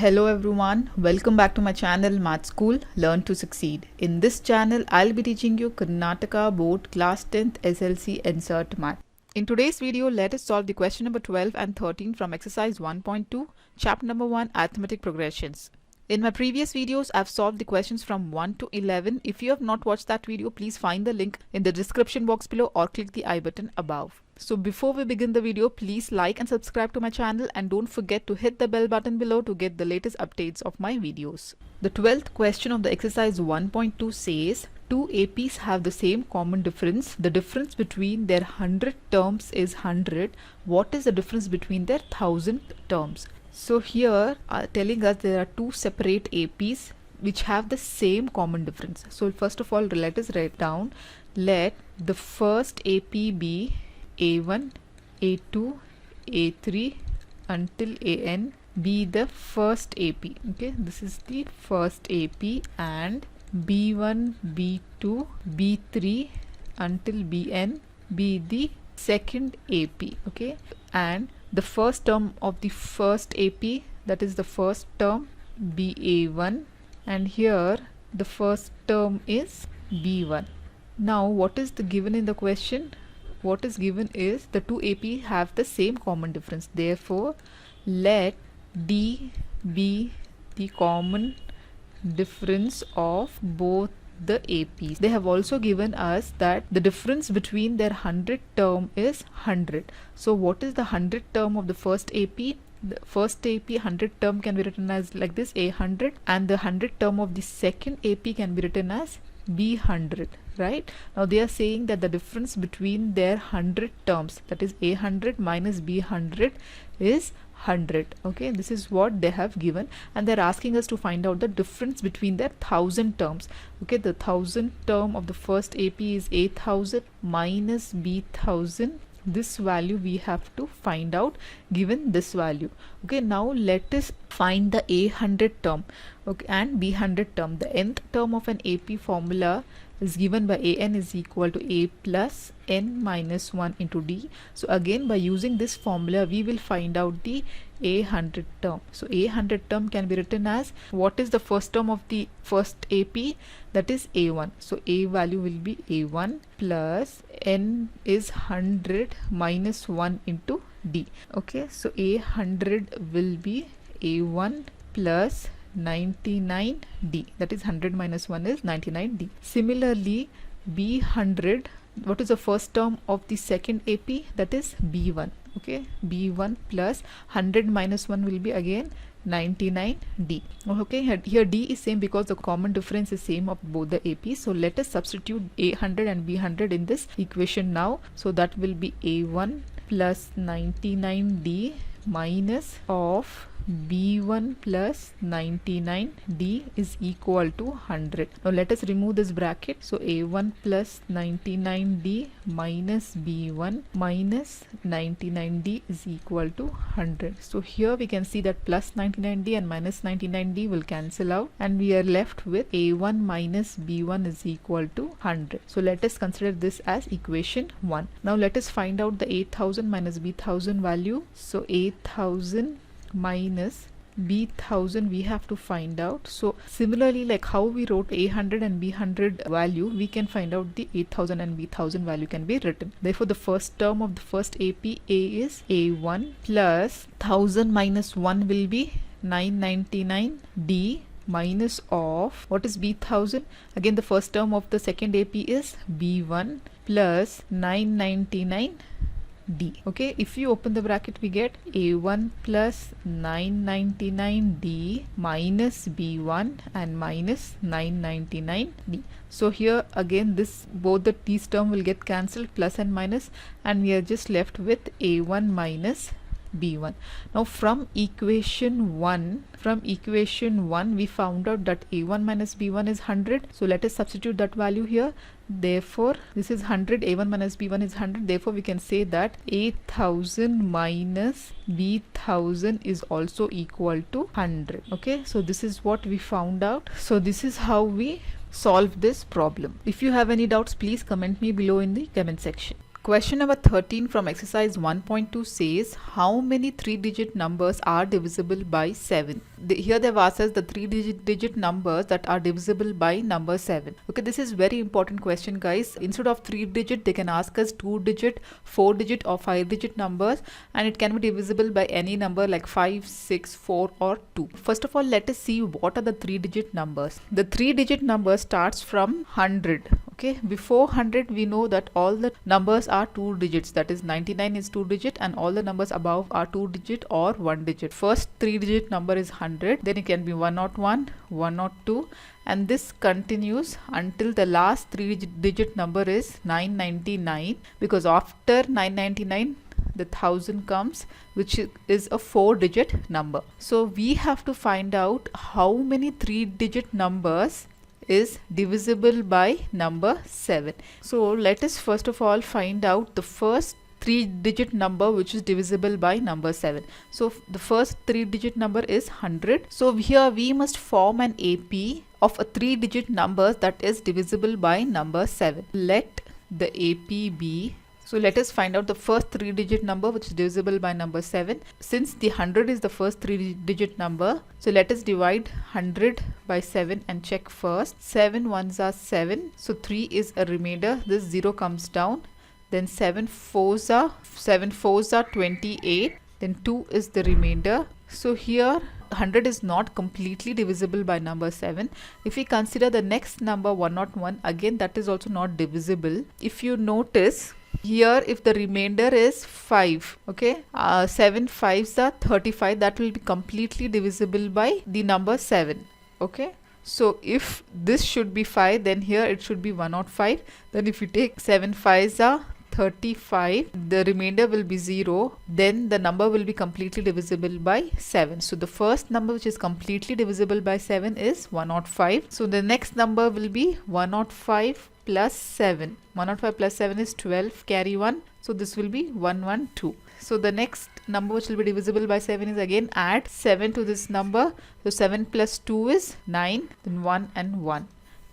Hello everyone, welcome back to my channel Math School Learn to Succeed. In this channel, I'll be teaching you Karnataka Board Class 10th SLC Insert Math. In today's video, let us solve the question number 12 and 13 from exercise 1.2, chapter number 1, Arithmetic Progressions. In my previous videos, I've solved the questions from 1 to 11. If you have not watched that video, please find the link in the description box below or click the I button above. So before we begin the video, please like and subscribe to my channel and don't forget to hit the bell button below to get the latest updates of my videos. The 12th question of the exercise 1.2 says, two APs have the same common difference. The difference between their 100 terms is 100. What is the difference between their 1000 terms? So here telling us there are two separate APs which have the same common difference. So first of all, let us write down, let the first AP be A1, A2, A3 until AN be the first AP. Okay, this is the first AP, and B1, B2, B3 until BN be the second AP. Okay, and the first term of the first AP, that is the first term, BA1, and here the first term is B1. Now what is the given in the question? What is given is the two AP have the same common difference. Therefore, let D be the common difference of both the APs. They have also given us that the difference between their 100 term is 100. So what is the 100 term of the first AP? The first AP 100 term can be written as like this, A100, and the 100 term of the second AP can be written as B100, right? Now they are saying that the difference between their 100 terms, that is A100 minus B100, is 100. Okay, this is what they have given, and they're asking us to find out the difference between their 1000 terms. Okay, the 1000 term of the first AP is A1000 minus B1000. This value we have to find out given this value. Okay, now let us find the A100 term, okay, and B100 term. The nth term of an AP formula is given by AN is equal to A plus N minus 1 into D. So again, by using this formula, we will find out the A100 term. So A100 term can be written as, what is the first term of the first AP? That is A1. So A value will be A1 plus N is 100 minus 1 into D. Okay, so A100 will be A1 plus 99D, that is 100 minus 1 is 99D. Similarly, B100, what is the first term of the second AP? That is B1. Okay, B1 plus 100 minus 1 will be again 99D. Okay, here D is same because the common difference is same of both the APs. So let us substitute A100 and B100 in this equation now. So that will be A1 plus 99D minus of B1 plus 99D is equal to 100. Now let us remove this bracket. So A1 plus 99D minus B1 minus 99D is equal to 100. So here we can see that plus 99D and minus 99D will cancel out, and we are left with A1 minus B1 is equal to 100. So let us consider this as equation 1. Now let us find out the A1000 minus B1000 value. So A1000 minus B1000 we have to find out. So similarly, like how we wrote A100 and B100 value, we can find out the A1000 and B1000 value can be written. Therefore, the first term of the first AP A is A1 plus 1000 minus 1 will be 999D minus of, what is B1000? Again, the first term of the second AP is B1 plus 999D. Okay, if you open the bracket, we get A1 plus 999D minus B1 and minus 999D. So here again, this both these term will get cancelled, plus and minus, and we are just left with A1 minus B1. Now from equation 1 we found out that A1 minus B1 is 100. So let us substitute that value here. Therefore this is 100, A1 minus B1 is 100. Therefore we can say that A1000 minus B1000 is also equal to 100. Okay, so this is what we found out. So this is how we solve this problem. If you have any doubts, please comment me below in the comment section. Question number 13 from exercise 1.2 says how many 3-digit numbers are divisible by 7? Here they've asked us the 3-digit numbers that are divisible by number 7. Okay, this is very important question, guys. Instead of 3-digit, they can ask us 2-digit, 4-digit or 5-digit numbers, and it can be divisible by any number like 5, 6, 4 or 2. First of all, let us see what are the 3-digit numbers. The 3-digit number starts from 100. Okay, before 100 we know that all the numbers are 2 digits, that is 99 is 2 digit and all the numbers above are 2 digit or 1 digit. First 3-digit number is 100, then it can be 101, 102, and this continues until the last 3-digit number is 999, because after 999 the 1000 comes, which is a 4-digit number. So we have to find out how many 3-digit numbers is divisible by number 7. So let us first of all find out the first 3-digit number which is divisible by number 7. So the first 3-digit number is 100. So here we must form an AP of a 3-digit number that is divisible by number 7. Let the AP be. So let us find out the first 3-digit number which is divisible by number 7. Since the 100 is the first 3-digit number, so let us divide 100 by 7 and check first. 7 ones are 7. So 3 is a remainder. This 0 comes down. Then 7 fours are 28. Then 2 is the remainder. So here 100 is not completely divisible by number 7. If we consider the next number 101, again that is also not divisible. If you notice here, if the remainder is 5, okay, 7 5s are 35, that will be completely divisible by the number 7. Okay, so if this should be 5, then here it should be 105. Then if you take 7 5s are 35, the remainder will be 0, then the number will be completely divisible by 7. So the first number which is completely divisible by 7 is 105. So the next number will be 105 plus 7. 105 plus 7 is 12, carry 1. So this will be 112. So the next number which will be divisible by 7 is again add 7 to this number. So 7 plus 2 is 9, then 1 and 1.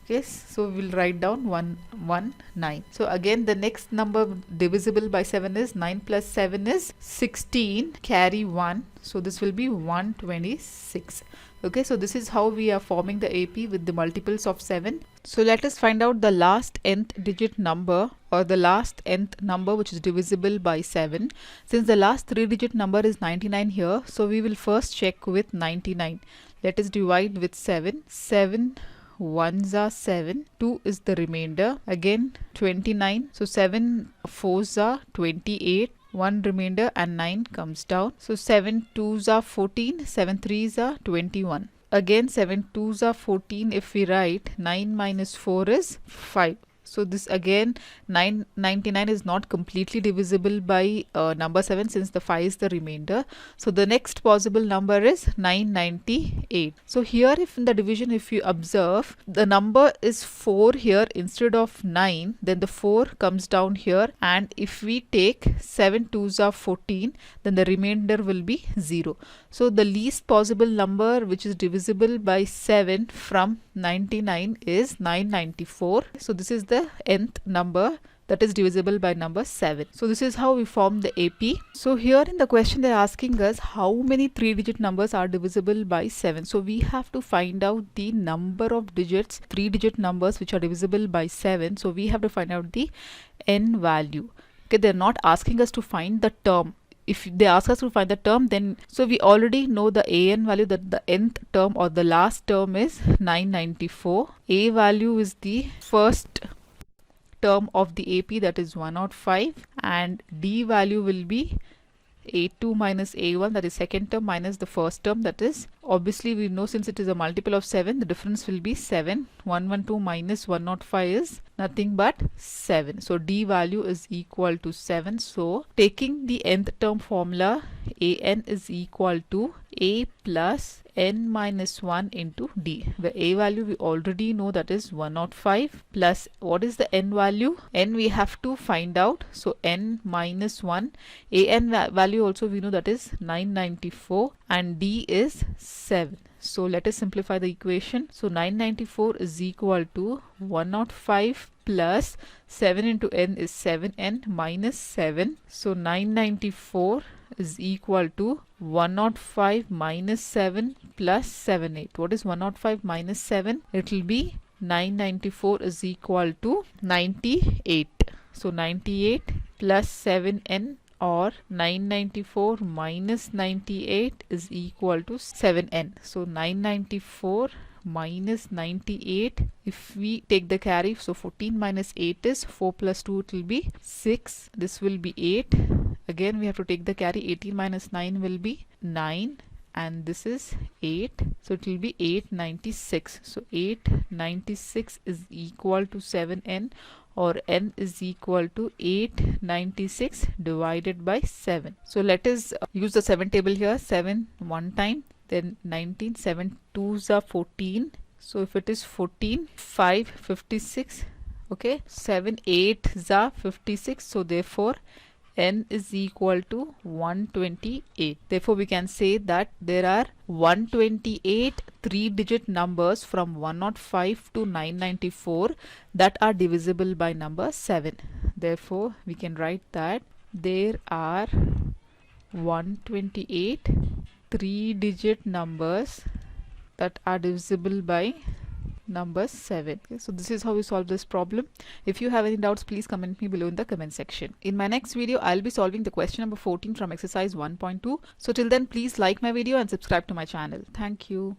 Yes, so we will write down 119. So again the next number divisible by 7 is 9 plus 7 is 16, carry 1. So this will be 126. Okay, so this is how we are forming the AP with the multiples of 7. So let us find out the last nth digit number or the last nth number which is divisible by 7. Since the last 3-digit number is 99 here, so we will first check with 99. Let us divide with 7. 7 ones are 7, 2 is the remainder, again 29. So 7 fours are 28, 1 remainder and 9 comes down. So 7 twos are 14, 7 threes are 21. Again 7 twos are 14. If we write 9 minus 4 is 5. So this again 999 is not completely divisible by number 7 since the 5 is the remainder. So the next possible number is 998. So here if in the division if you observe the number is 4 here instead of 9, then the 4 comes down here, and if we take 7 twos are 14, then the remainder will be 0. So the least possible number which is divisible by 7 from 99 is 994. So this is the nth number that is divisible by number 7. So this is how we form the AP. So here in the question they're asking us how many 3-digit numbers are divisible by 7. So we have to find out the number of digits, 3-digit numbers which are divisible by 7. So we have to find out the n value. Okay, they're not asking us to find the term. If they ask us to find the term, then so we already know the an value, that the nth term or the last term is 994. A value is the first term of the AP, that is 105, and D value will be A2 minus A1, that is second term, minus the first term, that is, obviously we know since it is a multiple of 7, the difference will be 7. 112 minus 105 is nothing but 7. So D value is equal to 7. So taking the nth term formula, AN is equal to A plus n minus 1 into D. The A value we already know, that is 105, plus what is the n value? N we have to find out. So n minus 1. AN value also we know, that is 994, and D is 7. So let us simplify the equation. So 994 is equal to 105 plus 7 into n is 7n minus 7. So 994 is equal to 105 minus 7 plus 78. What is 105 minus 7? It will be 994 is equal to 98. So 98 plus 7n, or 994 minus 98 is equal to 7n. So 994 minus 98, if we take the carry, so 14 minus 8 is 4 plus 2, it will be 6. This will be 8. Again we have to take the carry. 18 minus 9 will be 9, and this is 8, so it will be 896. So 896 is equal to 7n, or n is equal to 896 divided by 7. So let us use the 7 table here. 7 one time, then 19, 7 2s are 14. So if it is 14, 5 56, okay, 7 8s are 56. So therefore n is equal to 128. Therefore we can say that there are 128 3-digit numbers from 105 to 994 that are divisible by number 7. Therefore we can write that there are 128 3-digit numbers that are divisible by number 7. Okay, so this is how we solve this problem. If you have any doubts, please comment me below in the comment section. In my next video, I'll be solving the question number 14 from exercise 1.2. So till then, please like my video and subscribe to my channel. Thank you.